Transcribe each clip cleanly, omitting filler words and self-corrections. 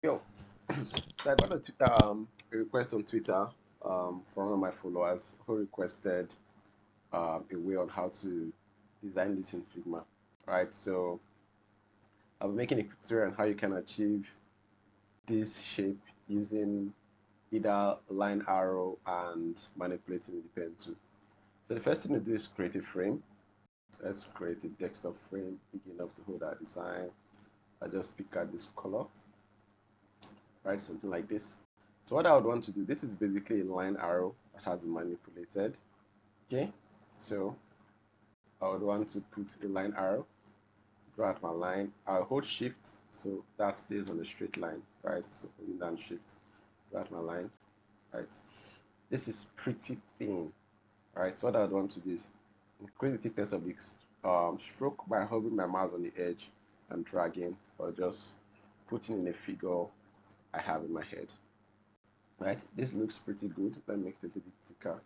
Yo, so I got a request on Twitter from one of my followers who requested a way on how to design this in Figma. Right, so I'll be making a tutorial on how you can achieve this shape using either line arrow and manipulating with the pen tool. So the first thing to do is create a frame. Let's create a desktop frame big enough to hold our design. I just pick out this color, right? Something like this. So what I would want to do, this is basically a line arrow that has been manipulated. Okay, so I would want to put a line arrow, draw out my line. I'll hold shift so that stays on a straight line, right? So holding down shift, draw out my line, right? This is pretty thin, right? So what I would want to do is increase the thickness of the stroke by hovering my mouse on the edge and dragging, or just putting in a figure I have in my head. Right, this looks pretty good. Let me make it a little bit thicker.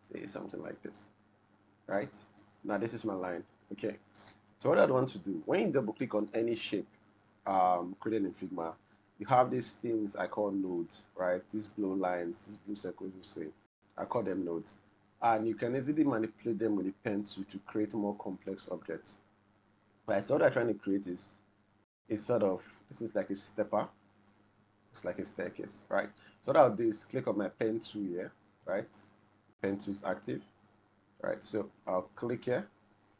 Say something like this. Right, now this is my line. Okay, so what I want to do, when you double click on any shape created in Figma, you have these things I call nodes, right? These blue lines, these blue circles, you say, I call them nodes, and you can easily manipulate them with a pen tool to create more complex objects. Right, so what I'm trying to create is sort of, this is like a stepper. It's like a staircase, right? So what I'll do is click on my pen tool here, right? Pen tool is active, right? So I'll click here,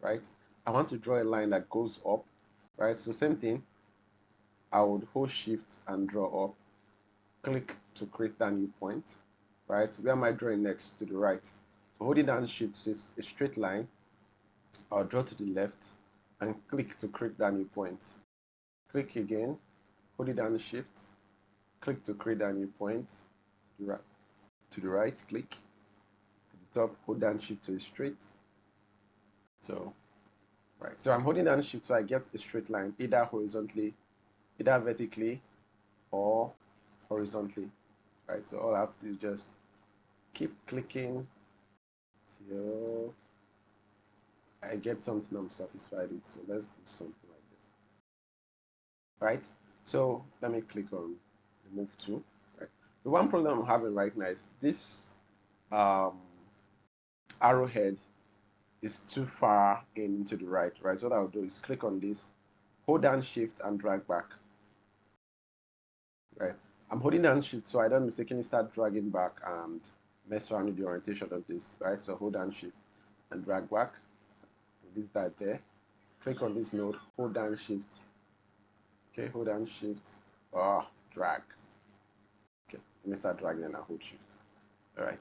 right? I want to draw a line that goes up, right? So same thing, I would hold shift and draw up, click to create that new point, right? Where am I drawing next? To the right. So holding down shift is a straight line. I'll draw to the left and click to create that new point. Click again, hold it down shift, click to create that new point to the right. To the right, click to the top, hold down shift to a straight. So, right. So I'm holding down shift so I get a straight line, either horizontally, either vertically, or horizontally. Right. So all I have to do is just keep clicking till I get something I'm satisfied with. So let's do something like this. Right. So let me click on remove tool. Right. So one problem I'm having right now is this um, arrowhead is too far into the right, right? So what I'll do is click on this, hold down shift and drag back, right? I'm holding down shift so I don't mistakenly start dragging back and mess around with the orientation of this, right? So hold down shift and drag back, this that there. Click on this node, hold down shift, okay, hold down shift, drag. Okay, let me start dragging and I hold shift. All right,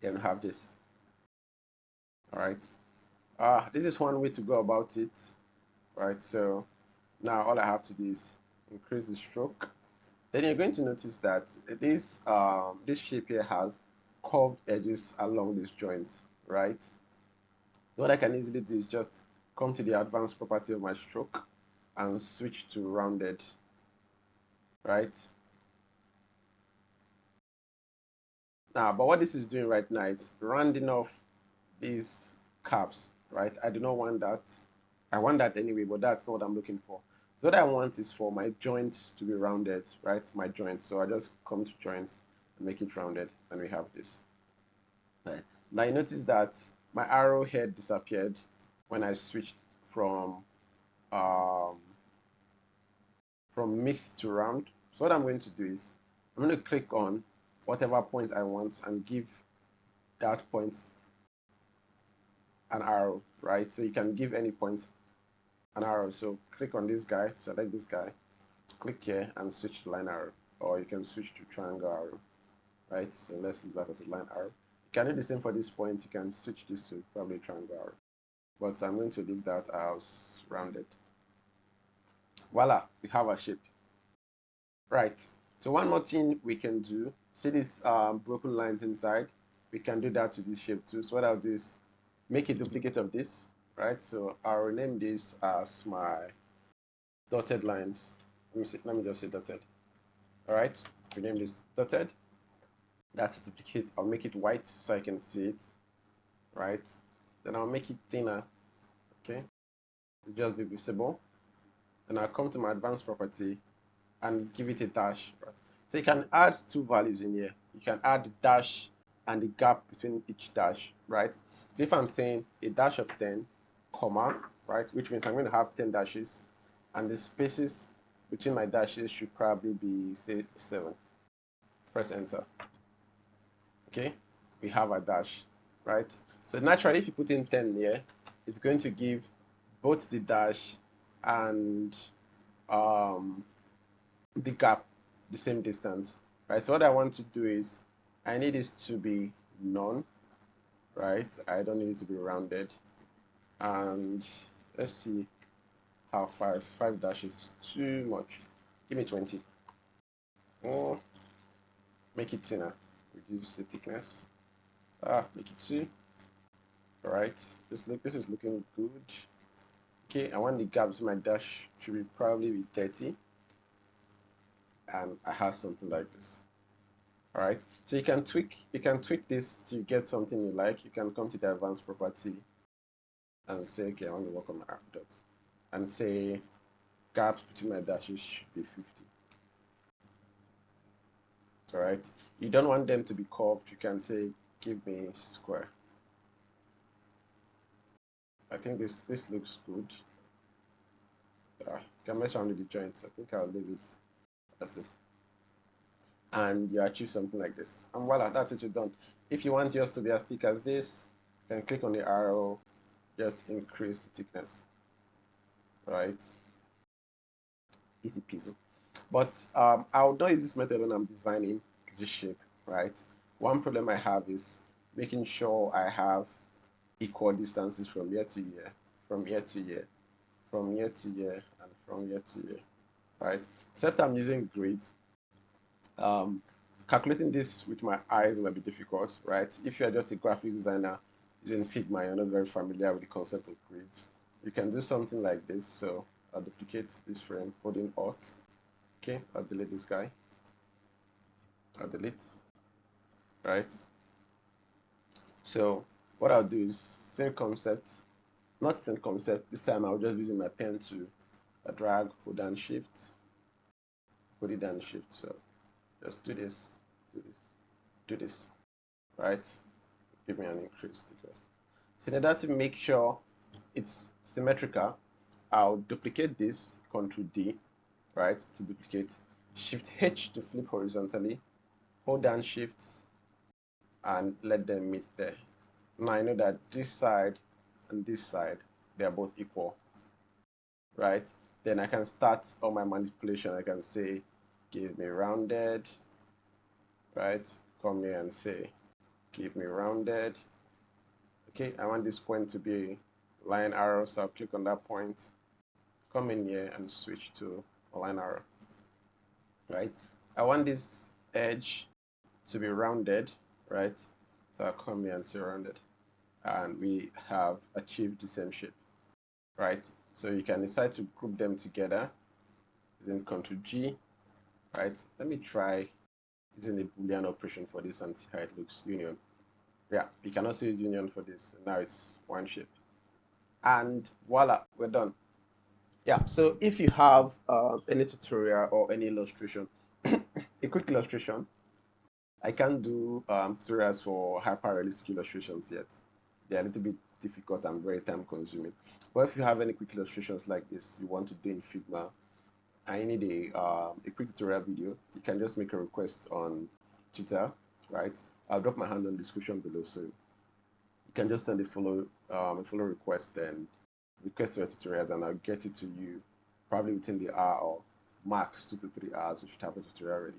then we have this. All right, this is one way to go about it, right? So now all I have to do is increase the stroke. Then you're going to notice that this shape here has curved edges along these joints, right? What I can easily do is just come to the advanced property of my stroke and switch to rounded, right? Now, but what this is doing right now is rounding off these caps, right? I do not want that. I want that anyway, but that's not what I'm looking for. So what I want is for my joints to be rounded, right? My joints. So I just come to joints and make it rounded, and we have this. Right. Now you notice that my arrowhead disappeared when I switched um, from mixed to round. So what I'm going to do is I'm going to click on whatever point I want and give that point an arrow, right? So you can give any point an arrow. So click on this guy, select this guy, click here and switch to line arrow, or you can switch to triangle arrow, right? So let's leave that as a line arrow. You can do the same for this point. You can switch this to probably triangle arrow, but I'm going to leave that as rounded. Voila, we have a shape. Right. So one more thing we can do, see these broken lines inside? We can do that to this shape too. So what I'll do is make a duplicate of this, right? So I'll rename this as my dotted lines. Let me just say dotted. All right, rename this dotted. That's a duplicate. I'll make it white so I can see it, right? Then I'll make it thinner, okay? It'll just be visible. Then I'll come to my advanced property and give it a dash. Right? So you can add two values in here. You can add the dash and the gap between each dash, right? So if I'm saying a dash of 10, comma, right, which means I'm going to have 10 dashes, and the spaces between my dashes should probably be, say, 7. Press enter. Okay, we have a dash, right? So naturally, if you put in 10 here, it's going to give both the dash and um, the gap the same distance, right? So what I want to do is I need this to be none, right? I don't need it to be rounded. And let's see how 5 dashes is too much. Give me 20. Oh, make it thinner. Reduce the thickness. Make it 2. All right. This is looking good. Okay, I want the gap between my dash to be probably be 30, and I have something like this. All right, so you can tweak this to get something you like. You can come to the advanced property and say, okay, I want to work on my arc dots, and say gaps between my dashes should be 50. All right, you don't want them to be curved. You can say, give me square. I think this looks good. You can mess around with the joints. I think I'll leave it as this. And you achieve something like this. And voila, that's it, you're done. If you want yours to be as thick as this, then click on the arrow, just increase the thickness, right? Easy peasy. But I'll not use this method when I'm designing this shape, right? One problem I have is making sure I have equal distances from here to here, from here to here, from here to here, and from here to here, right? Except I'm using grids. Calculating this with my eyes might be difficult, right? If you're just a graphic designer using Figma, you're not very familiar with the concept of grids, you can do something like this. So I'll duplicate this frame, holding Alt. Okay, I'll delete this guy. I'll delete, right? So what I'll do is same concept, not same concept. This time I'll just be using my pen to drag, hold down Shift, hold it down Shift. So just do this, do this, do this, right? Give me an increase because so in order to make sure it's symmetrical, I'll duplicate this, Ctrl D, right, to duplicate, Shift H to flip horizontally, hold down Shift and let them meet there. Now I know that this side and this side, they are both equal, right? Then I can start all my manipulation. I can say, give me rounded, right? Come here and say, give me rounded. Okay, I want this point to be a line arrow, so I'll click on that point, come in here and switch to a line arrow, right? I want this edge to be rounded, right? So I'll come here and say rounded, and we have achieved the same shape, right? So you can decide to group them together, then Ctrl G, right? Let me try using a Boolean operation for this and see how it looks. Union. Yeah, you can also use union for this. Now it's one shape. And voila, we're done. Yeah, so if you have any tutorial or any illustration, a quick illustration, I can't do tutorials for hyper-realistic illustrations yet. They're a little bit difficult and very time consuming. But if you have any quick illustrations like this you want to do in Figma, I need a quick tutorial video, you can just make a request on Twitter, right? I'll drop my hand on the description below, so you can just send a follow request and request for your tutorials, and I'll get it to you probably within the hour or max 2 to 3 hours. You should have a tutorial ready.